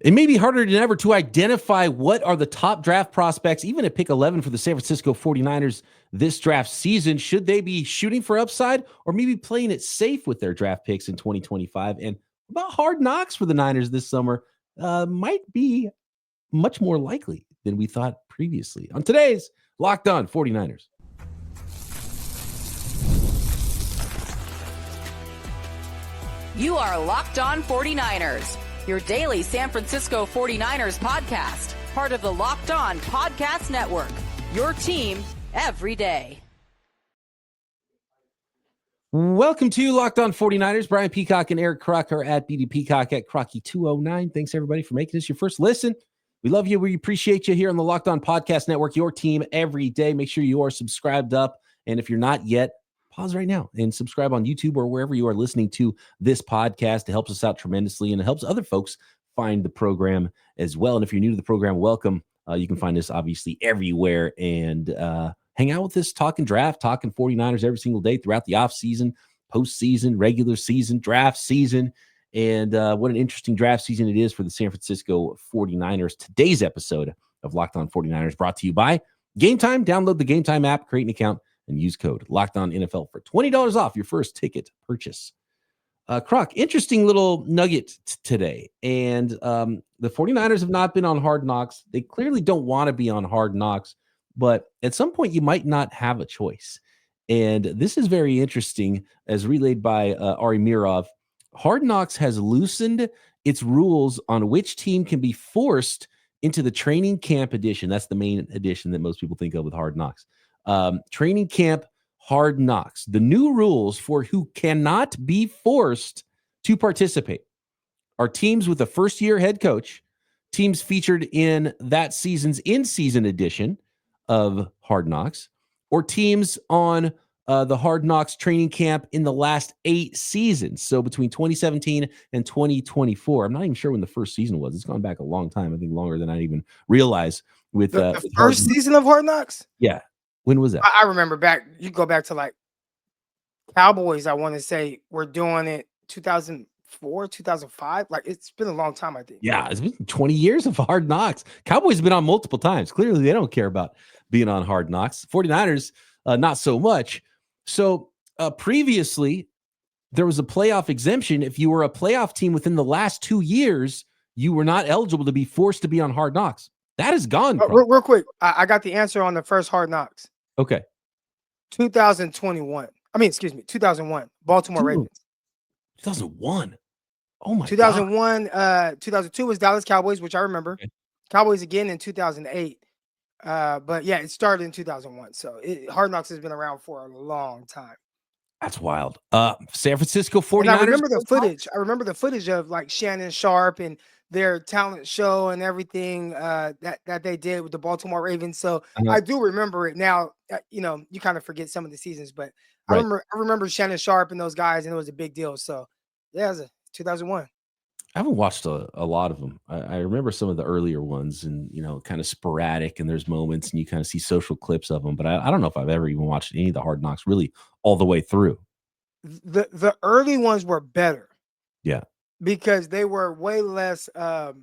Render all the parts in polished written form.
It may be harder than ever to identify what are the top draft prospects, even at pick 11 for the San Francisco 49ers this draft season. Should they be shooting for upside or maybe playing it safe with their draft picks in 2025? And about hard knocks for the Niners this summer might be much more likely than we thought previously. On today's Locked On 49ers. You are Locked On 49ers, your daily San Francisco 49ers podcast, part of the Locked On Podcast Network, your team every day. Welcome to Locked On 49ers. Brian Peacock and Eric Crocker at BD Peacock at Crocky209. Thanks, everybody, for making this your first listen. We love you. We appreciate you here on the Locked On Podcast Network, your team every day. Make sure you are subscribed up. And if you're not yet, pause right now and subscribe on YouTube or wherever you are listening to this podcast. It helps us out tremendously, and it helps other folks find the program as well. And if you're new to the program, welcome. You can find us obviously everywhere and hang out with us, talking draft, talking 49ers every single day throughout the offseason, postseason, regular season, draft season. And what an interesting draft season it is for the San Francisco 49ers. Today's episode of Locked On 49ers brought to you by Gametime. Download the Gametime app, create an account, and use code LOCKEDONNFL for $20 off your first ticket purchase. Croc, interesting little nugget today. And the 49ers have not been on Hard Knocks. They clearly don't want to be on Hard Knocks, but at some point you might not have a choice. And this is very interesting, as relayed by Ari Mirov. Hard Knocks has loosened its rules on which team can be forced into the training camp edition. That's the main edition that most people think of with Hard Knocks. Training camp Hard Knocks. The new rules for who cannot be forced to participate are teams with a first-year head coach, teams featured in that season's in-season edition of Hard Knocks, or teams on the Hard Knocks training camp in the last 8 seasons. So between 2017 and 2024. I'm not even sure when the first season was. It's gone back a long time. I think longer than I even realized. With the first season of Hard Knocks? Yeah. When was that? I remember back. You go back to like Cowboys. I want to say we're doing it 2004, 2005. Like it's been a long time, I think. Yeah, it's been 20 years of Hard Knocks. Cowboys have been on multiple times. Clearly, they don't care about being on Hard Knocks. 49ers, not so much. So previously, there was a playoff exemption. If you were a playoff team within the last 2 years, you were not eligible to be forced to be on Hard Knocks. That is gone. Real quick, I got the answer on the first Hard Knocks. Okay. 2021. 2001. Baltimore Ravens. 2001. Oh my 2001, God. 2002 was Dallas Cowboys, which I remember. Okay. Cowboys again in 2008. But yeah, it started in 2001. So Hard Knocks has been around for a long time. That's wild. San Francisco 49ers. And I remember the footage. I remember the footage of like Shannon Sharp and their talent show and everything that they did with the Baltimore Ravens. So I do remember it now. You kind of forget some of the seasons, but right. I remember Shannon Sharp and those guys, and it was a big deal. So yeah, it was 2001. I haven't watched a lot of them. I remember some of the earlier ones, and kind of sporadic, and there's moments, and you kind of see social clips of them. But I don't know if I've ever even watched any of the Hard Knocks really all the way through. The early ones were better. Yeah. Because they were way less. It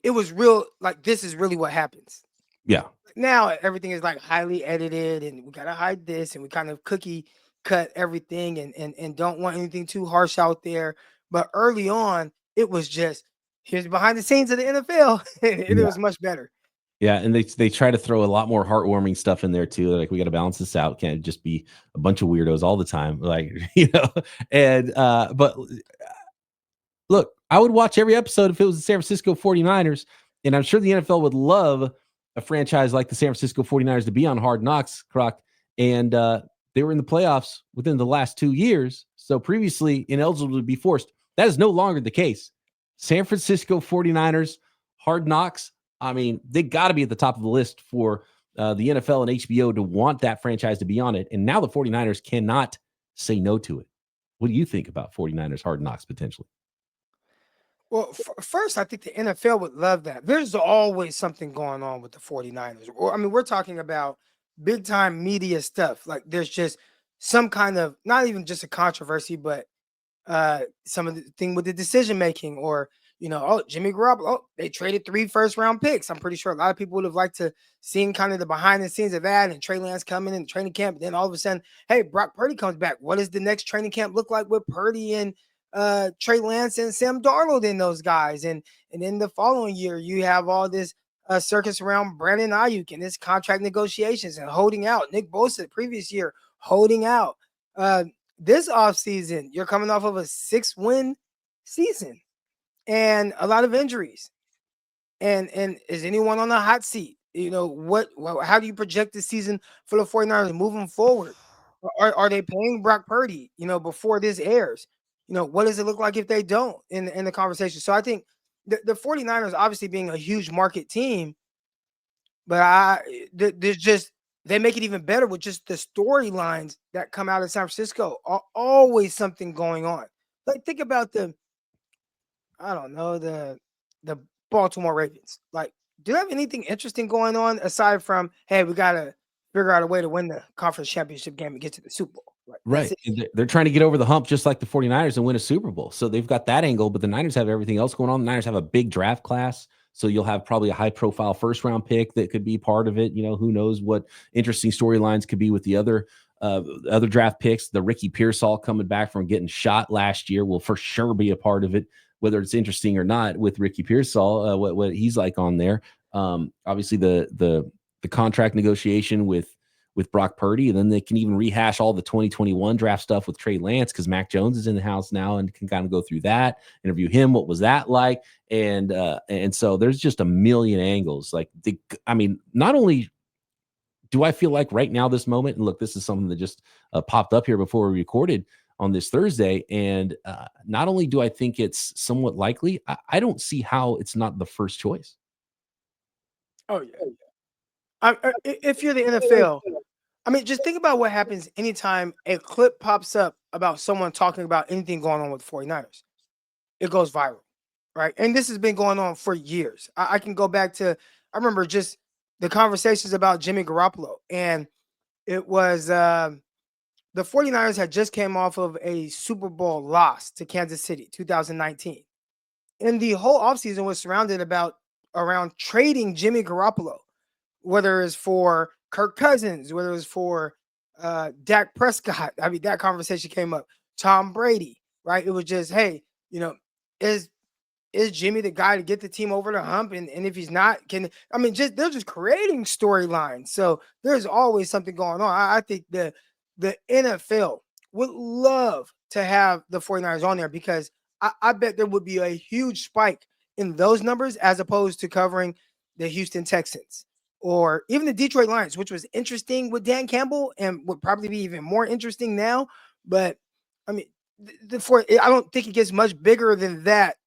was real. Like this is really what happens. Yeah. Now everything is like highly edited, and we gotta hide this, and we kind of cookie cut everything, and don't want anything too harsh out there. But early on, it was just here's behind the scenes of the NFL, and it was much better. Yeah, and they try to throw a lot more heartwarming stuff in there too. Like we got to balance this out. Can't just be a bunch of weirdos all the time. Like and but look, I would watch every episode if it was the San Francisco 49ers, and I'm sure the NFL would love a franchise like the San Francisco 49ers to be on Hard Knocks, Croc. And they were in the playoffs within the last 2 years. So previously ineligible to be forced. That is no longer the case. San Francisco 49ers, Hard Knocks. I mean, they got to be at the top of the list for the NFL and HBO to want that franchise to be on it. And now the 49ers cannot say no to it. What do you think about 49ers Hard Knocks potentially? Well, first, I think the NFL would love that. There's always something going on with the 49ers. I mean, we're talking about big time media stuff. Like there's just some kind of, not even just a controversy, but some of the thing with the decision making, or Jimmy Garoppolo, they traded 3 first-round picks. I'm pretty sure a lot of people would have liked to seen kind of the behind the scenes of that, and Trey Lance coming in training camp. Then all of a sudden, hey, Brock Purdy comes back. What does the next training camp look like with Purdy and Trey Lance and Sam Darnold and those guys? And then the following year, you have all this circus around Brandon Ayuk and his contract negotiations and holding out. Nick Bosa the previous year holding out. This offseason, you're coming off of a 6-win season and a lot of injuries. And is anyone on the hot seat? How do you project the season for the 49ers moving forward? Are they paying Brock Purdy, before this airs? What does it look like if they don't in the conversation? So I think the 49ers obviously being a huge market team, but there's just, they make it even better with just the storylines that come out of San Francisco. Always something going on. Like, think about the Baltimore Ravens. Like, do they have anything interesting going on aside from, hey, we got to figure out a way to win the conference championship game and get to the Super Bowl? Right. They're trying to get over the hump just like the 49ers and win a Super Bowl. So they've got that angle, but the Niners have everything else going on. The Niners have a big draft class. So you'll have probably a high-profile first-round pick that could be part of it. Who knows what interesting storylines could be with the other draft picks. The Ricky Pearsall coming back from getting shot last year will for sure be a part of it, whether it's interesting or not with Ricky Pearsall, what he's like on there. Obviously, the contract negotiation with Brock Purdy, and then they can even rehash all the 2021 draft stuff with Trey Lance because Mac Jones is in the house now and can kind of go through that, interview him. What was that like? And so there's just a million angles. Like, not only do I feel like right now, this moment, and look, this is something that just popped up here before we recorded on this Thursday, and not only do I think it's somewhat likely, I don't see how it's not the first choice. Oh yeah. If you're the NFL, just think about what happens anytime a clip pops up about someone talking about anything going on with the 49ers. It goes viral, right? And this has been going on for years. I can go back to, I remember just the conversations about Jimmy Garoppolo, and it was the 49ers had just came off of a Super Bowl loss to Kansas City, 2019. And the whole offseason was surrounded around trading Jimmy Garoppolo, whether it's for Kirk Cousins, whether it was for Dak Prescott. That conversation came up. Tom Brady, right? It was just, hey, is Jimmy the guy to get the team over the hump? And if he's not, they're just creating storylines. So there's always something going on. I think the NFL would love to have the 49ers on there because I bet there would be a huge spike in those numbers as opposed to covering the Houston Texans or even the Detroit Lions, which was interesting with Dan Campbell and would probably be even more interesting now. But I don't think it gets much bigger than that,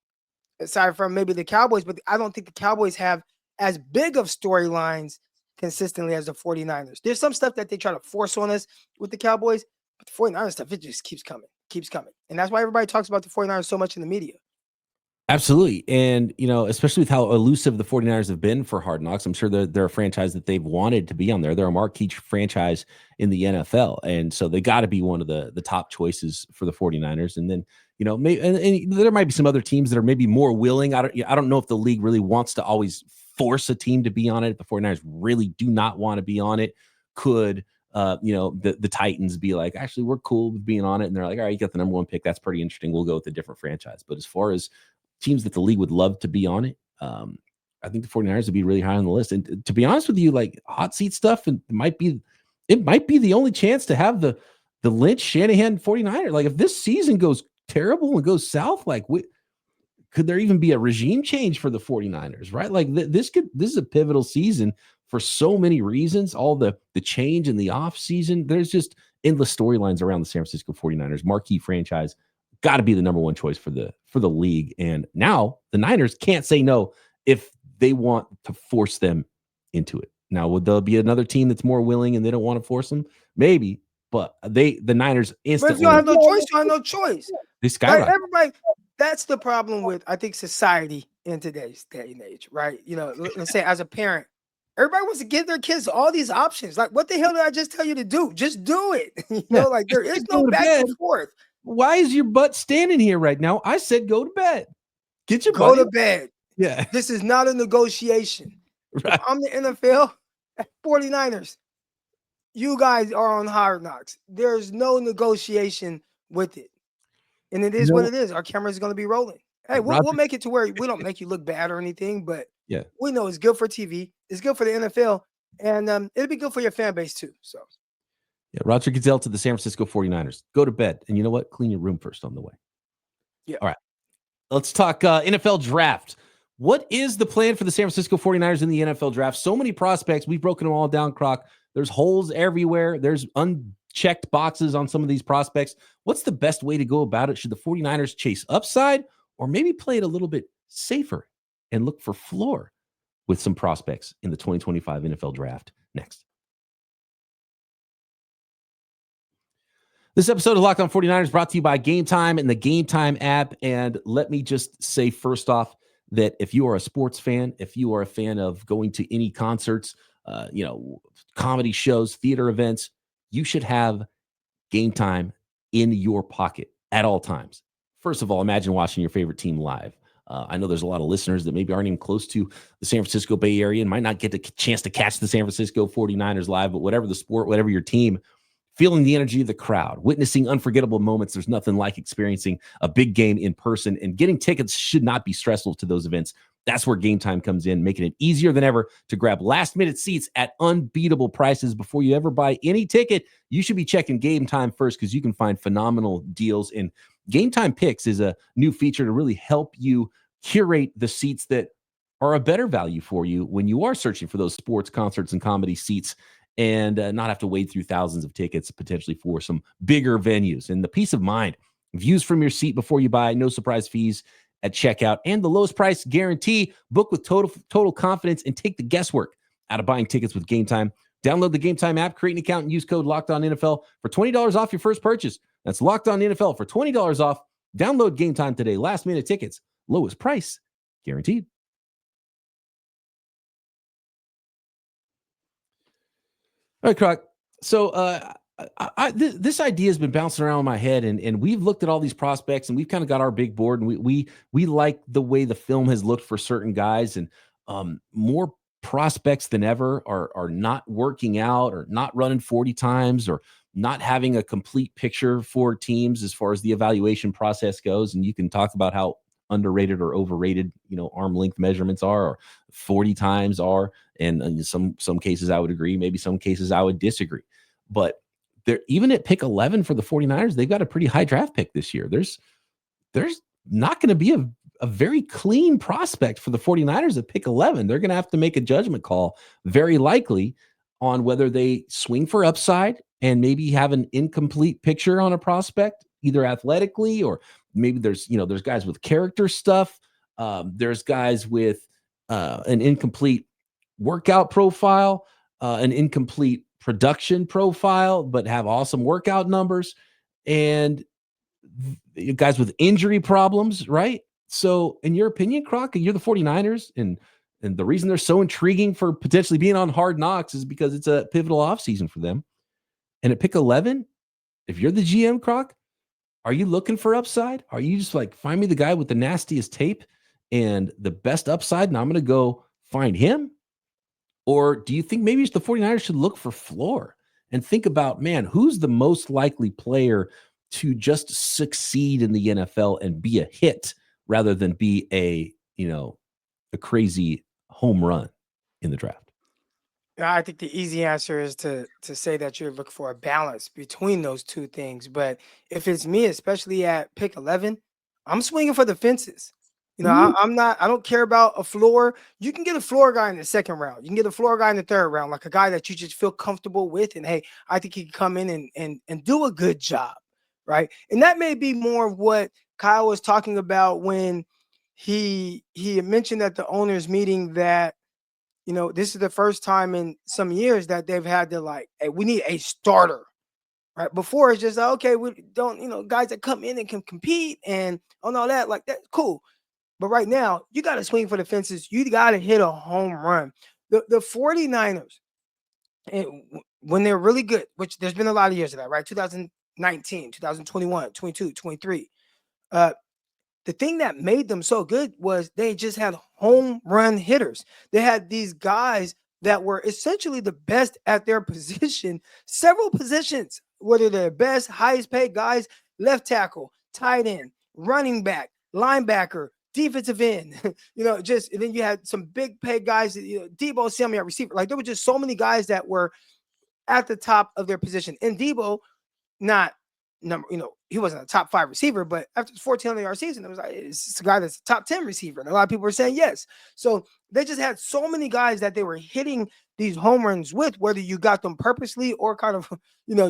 aside from maybe the Cowboys, but I don't think the Cowboys have as big of storylines consistently as the 49ers. There's some stuff that they try to force on us with the Cowboys, but the 49ers stuff, it just keeps coming. And that's why everybody talks about the 49ers so much in the media. Absolutely. And, especially with how elusive the 49ers have been for Hard Knocks, I'm sure they're a franchise that they've wanted to be on there. They're a marquee franchise in the NFL. And so they got to be one of the top choices for the 49ers. And then, and there might be some other teams that are maybe more willing. I don't know if the league really wants to always force a team to be on it. The 49ers really do not want to be on it. Could, the Titans be like, actually, we're cool with being on it. And they're like, all right, you got the number 1 pick. That's pretty interesting. We'll go with a different franchise. But as far as teams that the league would love to be on it, I think the 49ers would be really high on the list. And to be honest with you, like hot seat stuff, it might be the only chance to have the Lynch Shanahan 49er. Like if this season goes terrible and goes south, like could there even be a regime change for the 49ers, right? Like this is a pivotal season for so many reasons. All the change in the off season, there's just endless storylines around the San Francisco 49ers, marquee franchise. Got to be the number 1 choice for the league. And now the Niners can't say no if they want to force them into it. Now, would there be another team that's more willing and they don't want to force them? Maybe, but the Niners instantly. But if you have no choice, you have no choice. They skyrocket. Right? Everybody, that's the problem with, I think, society in today's day and age, right? Let's say as a parent, everybody wants to give their kids all these options. Like, what the hell did I just tell you to do? Just do it. Like there is no back and forth. Why is your butt standing here right now? I said go to bed. Get your Go butt to bed. Yeah. This is not a negotiation. Right. If I'm the NFL, 49ers, you guys are on Hard Knocks. There's no negotiation with it. And it is what it is. Our camera is going to be rolling. Hey, we'll make it to where we don't make you look bad or anything, but we know it's good for TV. It's good for the NFL. And it'll be good for your fan base too. So, yeah, Roger Goodell to the San Francisco 49ers. Go to bed. And you know what? Clean your room first on the way. Yeah. All right. Let's talk NFL draft. What is the plan for the San Francisco 49ers in the NFL draft? So many prospects. We've broken them all down, Croc. There's holes everywhere. There's unchecked boxes on some of these prospects. What's the best way to go about it? Should the 49ers chase upside or maybe play it a little bit safer and look for floor with some prospects in the 2025 NFL draft? Next. This episode of Locked On 49ers brought to you by Gametime and the Gametime app. And let me just say first off that if you are a sports fan, if you are a fan of going to any concerts, comedy shows, theater events, you should have Gametime in your pocket at all times. First of all, imagine watching your favorite team live. I know there's a lot of listeners that maybe aren't even close to the San Francisco Bay Area and might not get the chance to catch the San Francisco 49ers live, but whatever the sport, whatever your team, feeling the energy of the crowd, witnessing unforgettable moments. There's nothing like experiencing a big game in person, and getting tickets should not be stressful to those events. That's where Gametime comes in, making it easier than ever to grab last-minute seats at unbeatable prices. Before you ever buy any ticket, you should be checking Gametime first because you can find phenomenal deals. And Gametime Picks is a new feature to really help you curate the seats that are a better value for you when you are searching for those sports, concerts, and comedy seats, and not have to wade through thousands of tickets potentially for some bigger venues. And the peace of mind, views from your seat before you buy, no surprise fees at checkout, and the lowest price guarantee. Book with total confidence and take the guesswork out of buying tickets with Gametime. Download the Gametime app, create an account, and use code LOCKEDONNFL for $20 off your first purchase. That's LOCKEDONNFL for $20 off. Download Gametime today. Last minute tickets, lowest price guaranteed. All right, Croc. So this idea has been bouncing around in my head, and we've looked at all these prospects, and we've kind of got our big board, and we like the way the film has looked for certain guys, and more prospects than ever are not working out, or not running 40 times, or not having a complete picture for teams as far as the evaluation process goes. And you can talk about how underrated or overrated, arm length measurements are, or 40 times are. And in some cases I would agree, maybe some cases I would disagree. But they're even at pick 11 for the 49ers, they've got a pretty high draft pick this year. There's not going to be a very clean prospect for the 49ers at pick 11. They're going to have to make a judgment call, very likely, on whether they swing for upside and maybe have an incomplete picture on a prospect, either athletically, or maybe there's guys with character stuff. There's guys with an incomplete workout profile, an incomplete production profile, but have awesome workout numbers, and guys with injury problems, right? So in your opinion, Croc, you're the 49ers, and the reason they're so intriguing for potentially being on Hard Knocks is because it's a pivotal offseason for them. And at pick 11, if you're the GM, Croc, are you looking for upside? Are you just like, find me the guy with the nastiest tape and the best upside, and I'm going to go find him? Or do you think maybe the 49ers should look for floor and think about, man, who's the most likely player to just succeed in the NFL and be a hit rather than be a crazy home run in the draft? I think the easy answer is to say that you're looking for a balance between those two things. But if it's me, especially at pick 11, I'm swinging for the fences. I don't care about a floor. You can get a floor guy in the second round. You can get a floor guy in the third round, like a guy that you just feel comfortable with. And hey, I think he can come in and do a good job, right? And that may be more of what Kyle was talking about when he had mentioned at the owners meeting that, this is the first time in some years that they've had to hey, we need a starter, right? Before it's just okay, we don't, guys that come in and can compete and on all that, like that's cool. But right now, you got to swing for the fences. You got to hit a home run. The 49ers, and when they're really good, which there's been a lot of years of that, right? 2000, 2019, 2021, 22, 23. The thing that made them so good was they just had home run hitters. They had these guys that were essentially the best at their position, several positions, whether they're best, highest paid guys, left tackle, tight end, running back, linebacker, defensive end, and then you had some big paid guys, Debo Samuel at receiver. Like there were just so many guys that were at the top of their position. And Debo, not number, he wasn't a top 5 receiver, but after his 1,400-yard season, it was like, it's a guy that's a top 10 receiver. And a lot of people were saying yes. So they just had so many guys that they were hitting these home runs with, whether you got them purposely or kind of,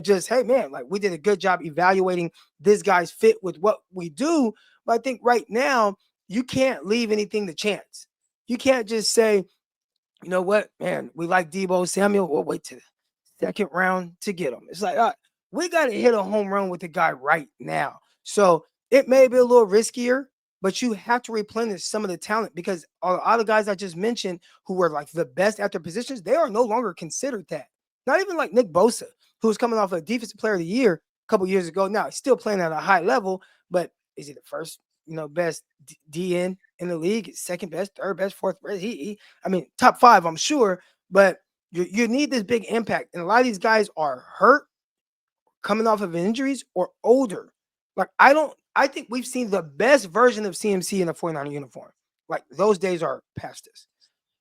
just, hey man, like we did a good job evaluating this guy's fit with what we do. But I think right now, you can't leave anything to chance. You can't just say, you know what, man, we like Debo Samuel. We'll wait to the second round to get him. It's like, we got to hit a home run with the guy right now. So it may be a little riskier, but you have to replenish some of the talent because all the guys I just mentioned who were like the best at their positions, they are no longer considered that. Not even like Nick Bosa, who was coming off a defensive player of the year a couple years ago. Now he's still playing at a high level, but is he the first, best DN in the league? Second best, third best, fourth best? Top 5, I'm sure, but you need this big impact. And a lot of these guys are hurt, coming off of injuries, or older. Like, I think we've seen the best version of CMC in a 49er uniform. Like, those days are past us.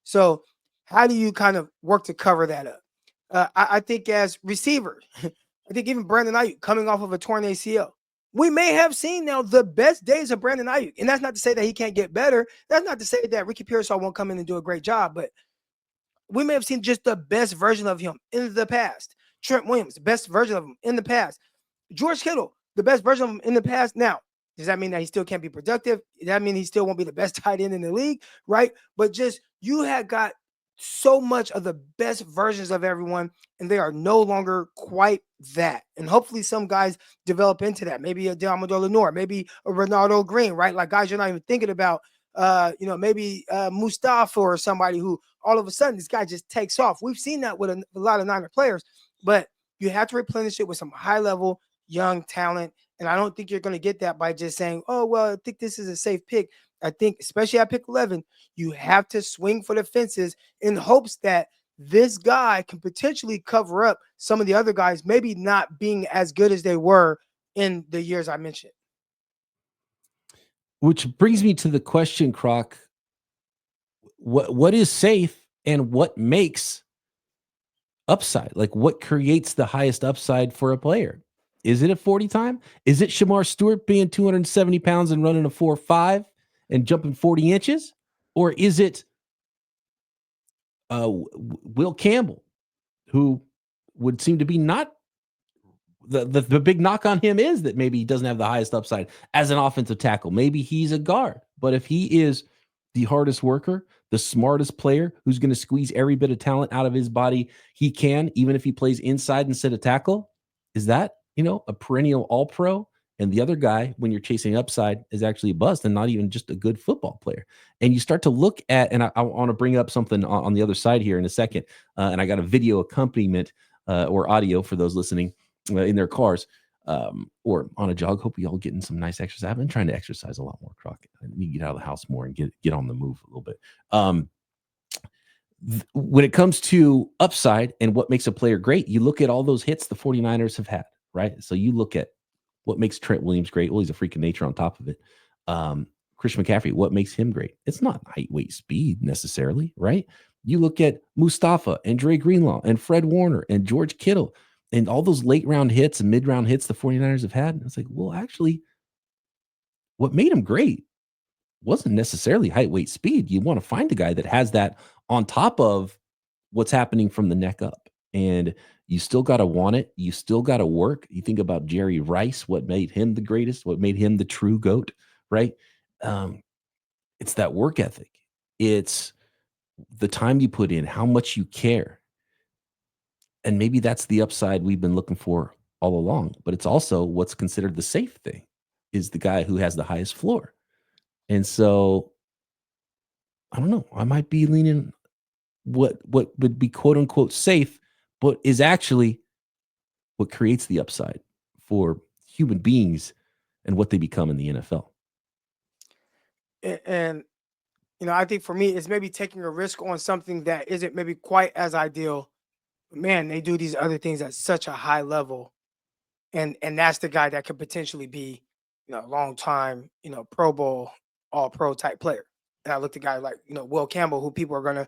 So how do you kind of work to cover that up? I think as receiver, I think even Brandon Ayuk coming off of a torn ACL, we may have seen now the best days of Brandon Ayuk. And that's not to say that he can't get better. That's not to say that Ricky Pearsall won't come in and do a great job, but we may have seen just the best version of him in the past. Trent Williams, the best version of him in the past. George Kittle, the best version of him in the past. Now, does that mean that he still can't be productive? Does that mean he still won't be the best tight end in the league? Right? But just you had got so much of the best versions of everyone, and they are no longer quite that. And hopefully some guys develop into that. Maybe a Deommodore Lenoir, maybe a Ronaldo Green, right? Like guys you're not even thinking about. Maybe Mustafa or somebody who all of a sudden this guy just takes off. We've seen that with a lot of Niner players, but you have to replenish it with some high-level young talent. And I don't think you're going to get that by just saying, oh, well, I think this is a safe pick. I think, especially at pick 11, you have to swing for the fences in hopes that this guy can potentially cover up some of the other guys, maybe not being as good as they were in the years I mentioned. Which brings me to the question, Croc, what is safe and what makes upside? Like what creates the highest upside for a player? Is it a 40 time? Is it Shamar Stewart being 270 pounds and running a 4.5 and jumping 40 inches? Or is it Will Campbell, who would seem to be not the big knock on him is that maybe he doesn't have the highest upside as an offensive tackle. Maybe he's a guard, but if he is the hardest worker, the smartest player who's going to squeeze every bit of talent out of his body he can, even if he plays inside instead of tackle, is that, a perennial all-pro? And the other guy, when you're chasing upside, is actually a bust and not even just a good football player. And you start to look at, and I want to bring up something on the other side here in a second, and I got a video accompaniment or audio for those listening in their cars or on a jog. Hope you all getting some nice exercise. I've been trying to exercise a lot more, Croc. I need to get out of the house more and get on the move a little bit. When it comes to upside and what makes a player great, you look at all those hits the 49ers have had, right? So you look at what makes Trent Williams great. Well, he's a freak of nature on top of it. Christian McCaffrey, what makes him great? It's not height, weight, speed necessarily, right? You look at Mustafa and Dre Greenlaw and Fred Warner and George Kittle and all those late round hits and mid round hits the 49ers have had. And it's like, well, actually, what made him great wasn't necessarily height, weight, speed. You want to find a guy that has that on top of what's happening from the neck up. And you still got to want it. You still got to work. You think about Jerry Rice, what made him the greatest, what made him the true GOAT, right? It's that work ethic. It's the time you put in, how much you care. And maybe that's the upside we've been looking for all along. But it's also what's considered the safe thing is the guy who has the highest floor. And so, I don't know. I might be leaning what would be quote unquote safe, but is actually what creates the upside for human beings and what they become in the NFL. And I think for me, it's maybe taking a risk on something that isn't maybe quite as ideal. Man, they do these other things at such a high level, and that's the guy that could potentially be, a long time, Pro Bowl, All Pro type player. And I look at guys like Will Campbell, who people are gonna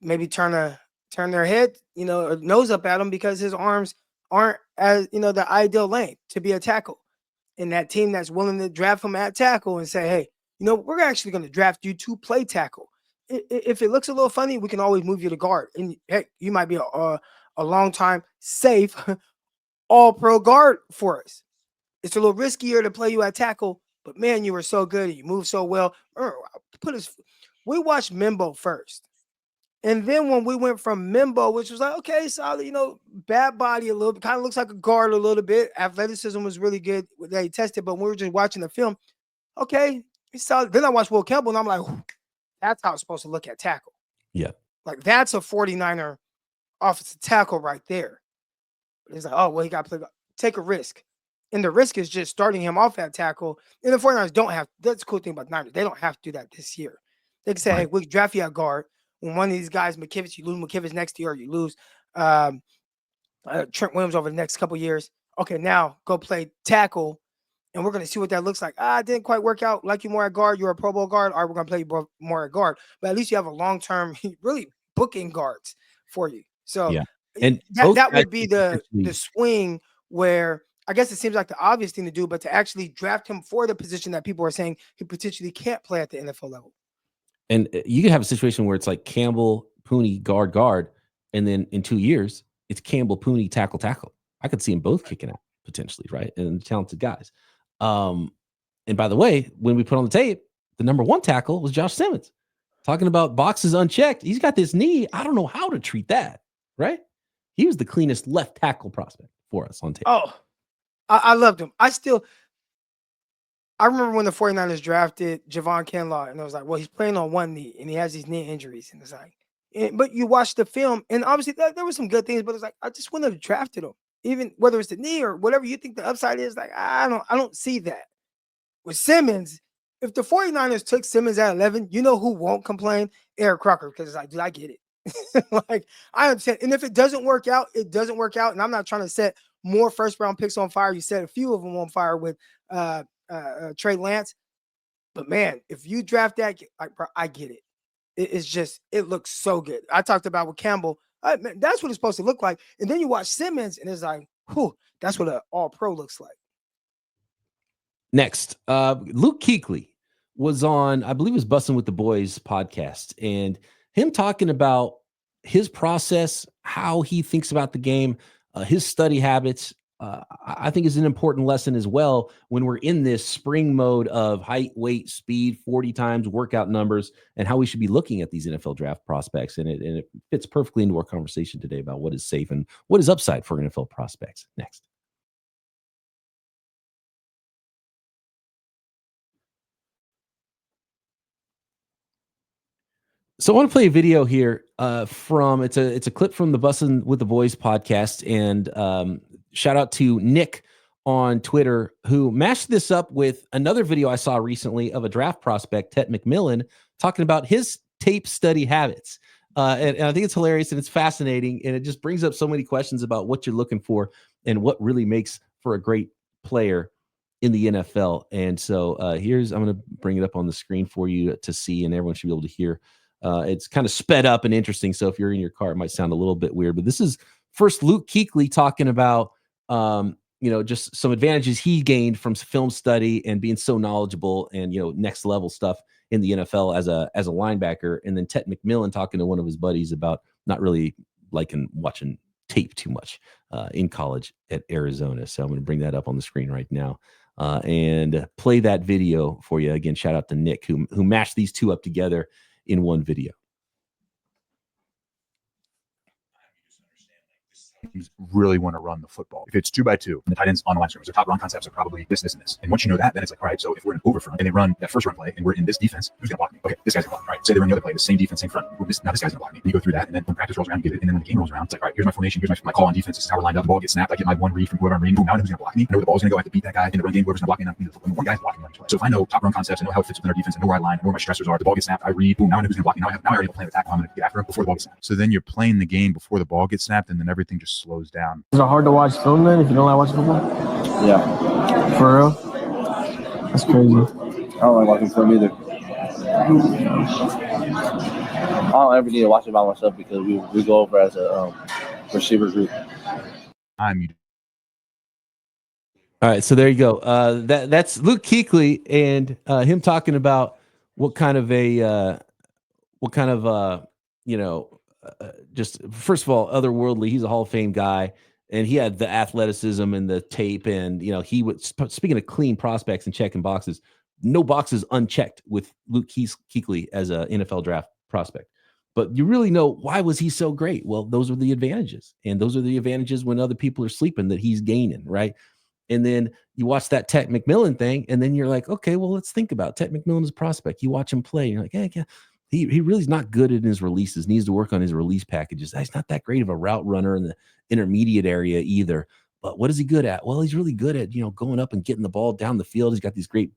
maybe turn their head, or nose up at him because his arms aren't as the ideal length to be a tackle. And that team that's willing to draft him at tackle and say, hey, we're actually going to draft you to play tackle. If it looks a little funny, we can always move you to guard. And heck, you might be a long time safe all pro guard for us. It's a little riskier to play you at tackle, but man, you were so good. You move so well. We watched Mimbo first. And then when we went from Mimbo, which was like, okay, solid, bad body a little bit, kind of looks like a guard a little bit. Athleticism was really good that he tested, but when we were just watching the film, okay, he's solid. Then I watched Will Campbell, and I'm like, that's how it's supposed to look at tackle. Yeah. Like, that's a 49er offensive tackle right there. But it's like, oh, well, he got to play. Take a risk. And the risk is just starting him off at tackle. And the 49ers don't have, that's the cool thing about the Niners. They don't have to do that this year. They can say, hey, we'll draft you at guard. When one of these guys, McKivitz, you lose McKivitz next year, or you lose Trent Williams over the next couple of years. Okay, now go play tackle, and we're going to see what that looks like. It didn't quite work out. Like you more at guard, you're a Pro Bowl guard. All right, we're going to play you more at guard. But at least you have a long-term, really booking guards for you. So yeah. And that would be the swing where I guess it seems like the obvious thing to do, but to actually draft him for the position that people are saying he potentially can't play at the NFL level. And you could have a situation where it's like Campbell, Pooney, guard, and then in 2 years, it's Campbell, Pooney, tackle. I could see them both kicking out potentially, right? And talented guys. And by the way, when we put on the tape, the number one tackle was Josh Simmons. Talking about boxes unchecked. He's got this knee. I don't know how to treat that, right? He was the cleanest left tackle prospect for us on tape. Oh, I loved him. I remember when the 49ers drafted Javon Kinlaw, and it was like, well, he's playing on one knee, and he has these knee injuries. And it's like, but you watch the film, and obviously there were some good things, but it's like, I just wouldn't have drafted him. Even whether it's the knee or whatever you think the upside is, like, I don't see that. With Simmons, if the 49ers took Simmons at 11, you know who won't complain? Eric Crocker, because it's like, dude, I get it. Like, I understand. And if it doesn't work out, it doesn't work out. And I'm not trying to set more first-round picks on fire. You set a few of them on fire with Trey Lance, but man, if you draft that, I get it. It's just, it looks so good. I talked about with Campbell, man, that's what it's supposed to look like. And then you watch Simmons, and it's like, whew, that's what an all-pro looks like. Next, Luke Kuechly was on, I believe it was Bussin' with the Boys podcast, and him talking about his process, how he thinks about the game, his study habits. I think is an important lesson as well when we're in this spring mode of height, weight, speed, 40 times workout numbers, and how we should be looking at these NFL draft prospects. And it fits perfectly into our conversation today about what is safe and what is upside for NFL prospects. Next. So I want to play a video here from it's a clip from the Bussin' with the Boys podcast, and shout out to Nick on Twitter who mashed this up with another video I saw recently of a draft prospect, Tet McMillan, talking about his tape study habits. And I think it's hilarious and it's fascinating, and it just brings up so many questions about what you're looking for and what really makes for a great player in the NFL. And so I'm going to bring it up on the screen for you to see, and everyone should be able to hear. It's kind of sped up and interesting. So if you're in your car, it might sound a little bit weird, but this is first Luke Kuechly talking about, just some advantages he gained from film study and being so knowledgeable and, next level stuff in the NFL as a linebacker. And then Tet McMillan talking to one of his buddies about not really liking watching tape too much in college at Arizona. So I'm going to bring that up on the screen right now and play that video for you. Again, shout out to Nick who mashed these two up together in one video. You just understand, like, this is really want to run the football. If it's 2x2 and the tight ends on the line scrimmage, the top run concepts are probably this, and this. And once you know that, then it's like, all right, so if we're in over front and they run that first run play and we're in this defense, who's going to block me? Okay, this guy's going to block me. All right, say they run the other play, the same defense, same front. Well, now this guy's going to block me. And you go through that, and then when practice rolls around, you get it. And then when the game rolls around, it's like, all right, here's my formation, here's my call on defense. This is how we're lined up. The ball gets snapped. I get my one read from whoever I'm reading. Boom, now I know who's going to block me. I know where the ball's going to go. I have to beat that guy in the run game. Whoever's going to block me, now one guy's blocking me. So if I know top run concepts, I know how it fits within our defense, I know where I line, I know where my stressors are. The ball gets snapped. I read. Boom, now I know who's going to block me. Now I already have a plan of attack. I'm going to get after him before the ball gets snapped. So then you're playing the game before the ball gets snapped, and then everything just slows down. Is it hard to watch film then if you don't like watching football? Yeah. For real? That's crazy. I don't like watching film either. I don't ever need to watch it by myself because we go over as a receiver group. All right, so there you go. That's Luke Kuechly and him talking about what kind of just first of all, otherworldly. He's a Hall of Fame guy, and he had the athleticism and the tape, and he would. Speaking of clean prospects and checking boxes, no boxes unchecked with Luke Kuechly as an NFL draft prospect. But you really know, why was he so great? Well, those are the advantages, and those are the advantages when other people are sleeping that he's gaining, right? And then you watch that Tet McMillan thing, and then you're like, okay, well, let's think about Tet McMillan as a prospect. You watch him play, and you're like, yeah. He really is not good at his releases. Needs to work on his release packages. He's not that great of a route runner in the intermediate area either. But what is he good at? Well, he's really good at, going up and getting the ball down the field. He's got these great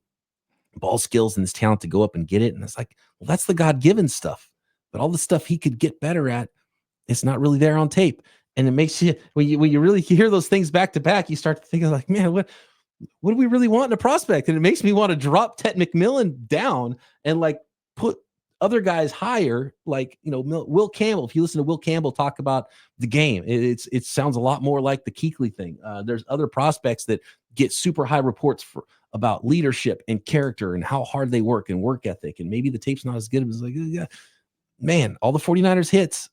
ball skills and this talent to go up and get it. And it's like, well, that's the God-given stuff. But all the stuff he could get better at, it's not really there on tape. And it makes you, when you really hear those things back to back, you start to think like, man, what do we really want in a prospect? And it makes me want to drop Tet McMillan down and like put other guys higher, like, Will Campbell. If you listen to Will Campbell talk about the game, it sounds a lot more like the Kuechly thing. There's other prospects that get super high reports about leadership and character and how hard they work and work ethic. And maybe the tape's not as good as like, yeah, man, all the 49ers hits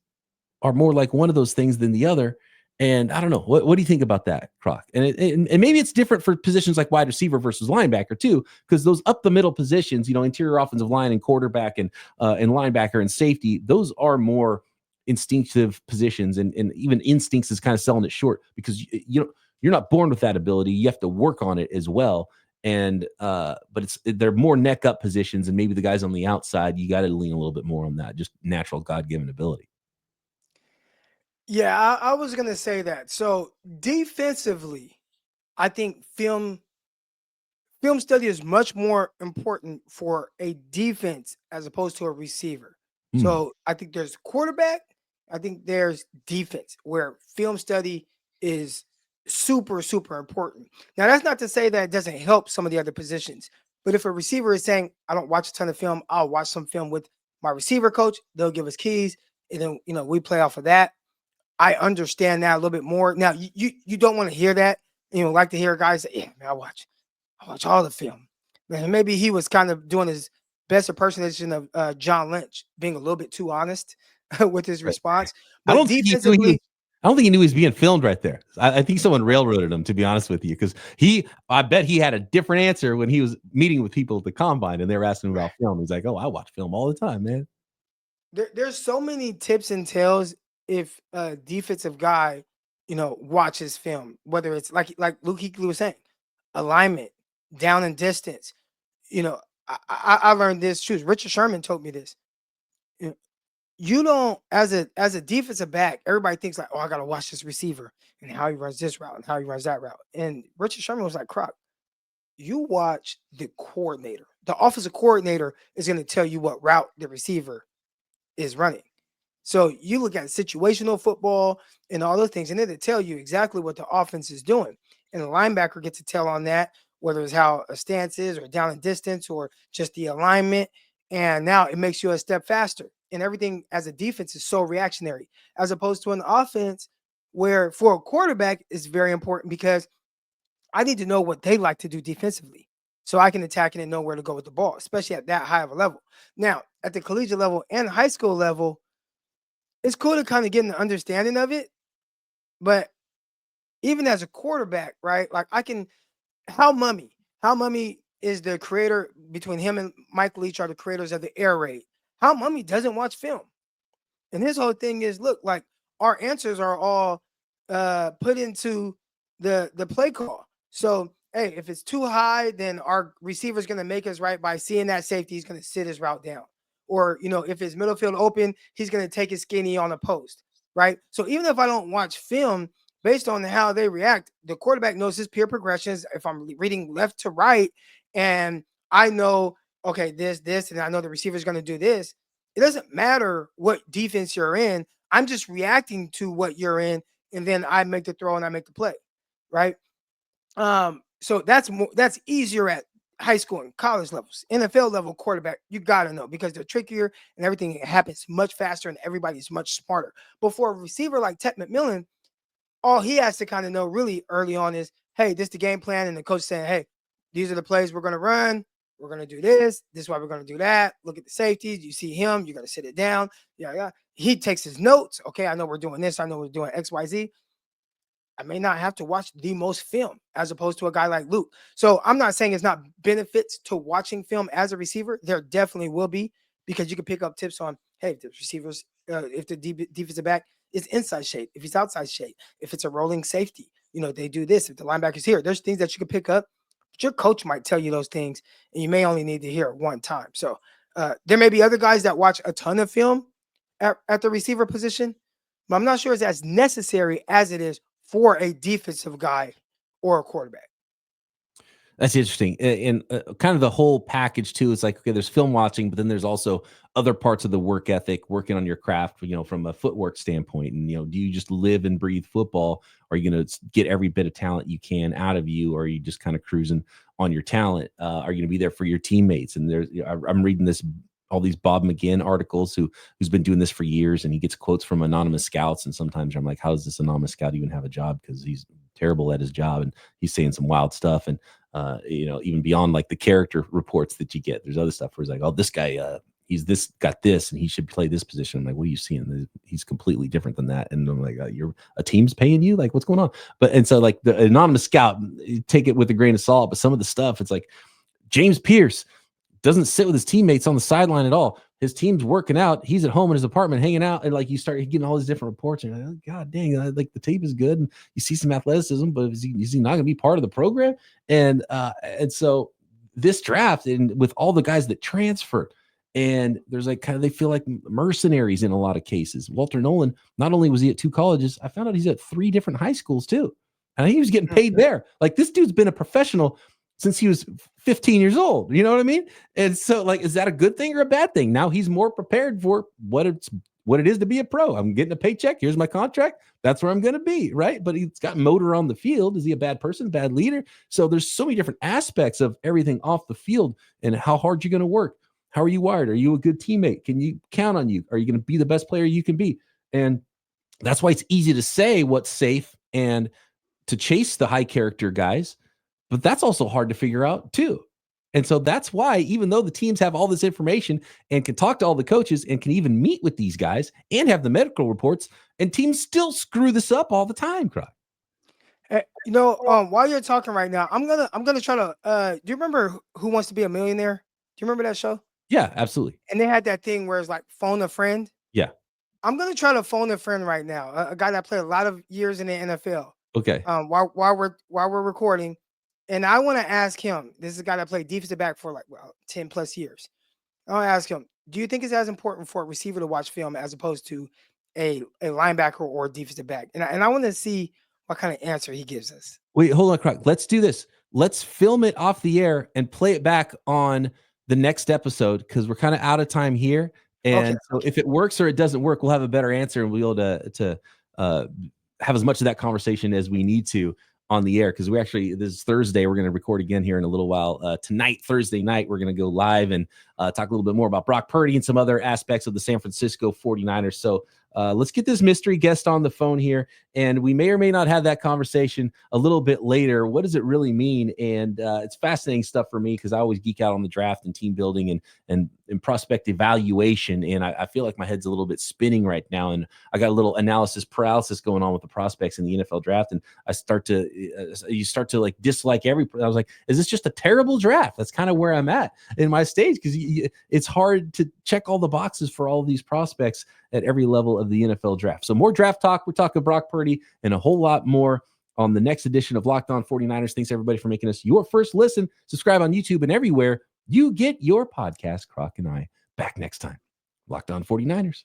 are more like one of those things than the other. And I don't know. What do you think about that, Croc? And maybe it's different for positions like wide receiver versus linebacker too, because those up the middle positions, interior offensive line and quarterback and linebacker and safety, those are more instinctive positions, and even instincts is kind of selling it short because you're not born with that ability. You have to work on it as well. And but they're more neck up positions, and maybe the guys on the outside, you got to lean a little bit more on that, just natural God-given ability. Yeah, I was going to say that. So defensively, I think film study is much more important for a defense as opposed to a receiver. So I think there's quarterback. I think there's defense where film study is super, super important. Now, that's not to say that it doesn't help some of the other positions. But if a receiver is saying, I don't watch a ton of film, I'll watch some film with my receiver coach. They'll give us keys. And then, we play off of that. I understand that a little bit more. Now, you don't want to hear that. Like to hear guys say, yeah, man, I watch all the film. Man, maybe he was kind of doing his best impersonation of John Lynch, being a little bit too honest with his response. But I don't think he knew he was being filmed right there. I think someone railroaded him, to be honest with you, because I bet he had a different answer when he was meeting with people at the combine and they were asking him about film. He's like, oh, I watch film all the time, man. There's so many tips and tales if a defensive guy, watches film, whether it's like Luke Kuechly was saying, alignment, down and distance. I learned this too. Richard Sherman told me this. You don't, as a defensive back, everybody thinks like, oh, I gotta watch this receiver and how he runs this route and how he runs that route. And Richard Sherman was like, Croc, you watch the coordinator. The offensive coordinator is going to tell you what route the receiver is running. So you look at situational football and all those things, and then they tell you exactly what the offense is doing. And the linebacker gets to tell on that, whether it's how a stance is or down and distance or just the alignment. And now it makes you a step faster. And everything as a defense is so reactionary, as opposed to an offense where for a quarterback is very important because I need to know what they like to do defensively so I can attack it and know where to go with the ball, especially at that high of a level. Now, at the collegiate level and high school level, it's cool to kind of get an understanding of it. But even as a quarterback, right, like Hal Mummy is the creator. Between him and Mike Leach are the creators of the air raid. Hal Mummy doesn't watch film. And his whole thing is, look, like our answers are all put into the play call. So, hey, if it's too high, then our receiver's going to make us right by seeing that safety. He's going to sit his route down. Or, if his middle field open, he's going to take his skinny on a post, right? So even if I don't watch film, based on how they react, the quarterback knows his peer progressions. If I'm reading left to right and I know, okay, this, and I know the receiver's going to do this, it doesn't matter what defense you're in. I'm just reacting to what you're in, and then I make the throw and I make the play, right? So that's easier at high school and college levels. NFL level quarterback, you got to know because they're trickier and everything happens much faster and everybody's much smarter. But for a receiver like Ted McMillan, all he has to kind of know really early on is, hey, this is the game plan. And the coach saying, hey, these are the plays we're going to run. We're going to do this. This is why we're going to do that. Look at the safeties. You see him. You're going to sit it down. Yeah. He takes his notes. Okay, I know we're doing this. I know we're doing X, Y, Z. I may not have to watch the most film as opposed to a guy like Luke. So I'm not saying it's not benefits to watching film as a receiver. There definitely will be because you can pick up tips on, hey, if the receivers, if the defensive back is inside shade, if he's outside shade, if it's a rolling safety, they do this. If the linebacker's here, there's things that you can pick up. But your coach might tell you those things, and you may only need to hear it one time. So there may be other guys that watch a ton of film at the receiver position, but I'm not sure it's as necessary as it is for a defensive guy or a quarterback. That's interesting. And kind of the whole package too. It's like, okay, there's film watching, but then there's also other parts of the work ethic, working on your craft, from a footwork standpoint. And, do you just live and breathe football? Or are you going to get every bit of talent you can out of you? Or are you just kind of cruising on your talent? Are you going to be there for your teammates? And I'm reading all these Bob McGinn articles who's been doing this for years, and he gets quotes from anonymous scouts. And sometimes I'm like, how does this anonymous scout even have a job? Because he's terrible at his job and he's saying some wild stuff. And, even beyond like the character reports that you get, there's other stuff where he's like, oh, this guy, he's got this and he should play this position. I'm like, what are you seeing? He's completely different than that. And I'm like, you're a team's paying you? Like, what's going on? And so like the anonymous scout, take it with a grain of salt, but some of the stuff, it's like James Pierce doesn't sit with his teammates on the sideline at all. His team's working out. He's at home in his apartment hanging out. And like you start getting all these different reports. And you're like, oh, God dang, like the tape is good. And you see some athleticism, but is he not going to be part of the program? And so this draft, and with all the guys that transferred, and there's like they feel like mercenaries in a lot of cases. Walter Nolan, not only was he at 2 colleges, I found out he's at 3 different high schools too. And he was getting paid there. Like this dude's been a professional since he was 15 years old. You know what I mean? And so like, is that a good thing or a bad thing? Now he's more prepared for what it is to be a pro. I'm getting a paycheck. Here's my contract. That's where I'm going to be. Right. But he's got motor on the field. Is he a bad person, bad leader? So there's so many different aspects of everything off the field and how hard you're going to work. How are you wired? Are you a good teammate? Can you count on you? Are you going to be the best player you can be? And that's why it's easy to say what's safe and to chase the high character guys. But that's also hard to figure out too. And so that's why, even though the teams have all this information and can talk to all the coaches and can even meet with these guys and have the medical reports, and teams still screw this up all the time, Croc. While you're talking right now, I'm gonna try to. Do you remember Who Wants to Be a Millionaire? Do you remember that show? Yeah, absolutely. And they had that thing where it's like phone a friend. Yeah. I'm gonna try to phone a friend right now. A guy that played a lot of years in the NFL. Okay. While we're recording. And I want to ask him, this is a guy that played defensive back for 10 plus years. I want to ask him, do you think it's as important for a receiver to watch film as opposed to a linebacker or a defensive back? And I want to see what kind of answer he gives us. Wait, hold on, Croc. Let's do this. Let's film it off the air and play it back on the next episode because we're kind of out of time here. And so if it works or it doesn't work, we'll have a better answer and we'll be able to have as much of that conversation as we need to on the air, because this is Thursday. We're going to record again here in a little while. Tonight, Thursday night, we're going to go live and talk a little bit more about Brock Purdy and some other aspects of the San Francisco 49ers. So let's get this mystery guest on the phone here, and we may or may not have that conversation a little bit later. What does it really mean? And it's fascinating stuff for me because I always geek out on the draft and team building and prospect evaluation, and I feel like my head's a little bit spinning right now, and I got a little analysis paralysis going on with the prospects in the NFL draft, and I start to like dislike I was like, is this just a terrible draft? That's kind of where I'm at in my stage, because it's hard to check all the boxes for all of these prospects. at every level of the NFL draft. So more draft talk. We're talking Brock Purdy and a whole lot more on the next edition of Locked On 49ers. Thanks everybody for making us your first listen. Subscribe on YouTube and everywhere you get your podcast. Croc and I back next time. Locked On 49ers.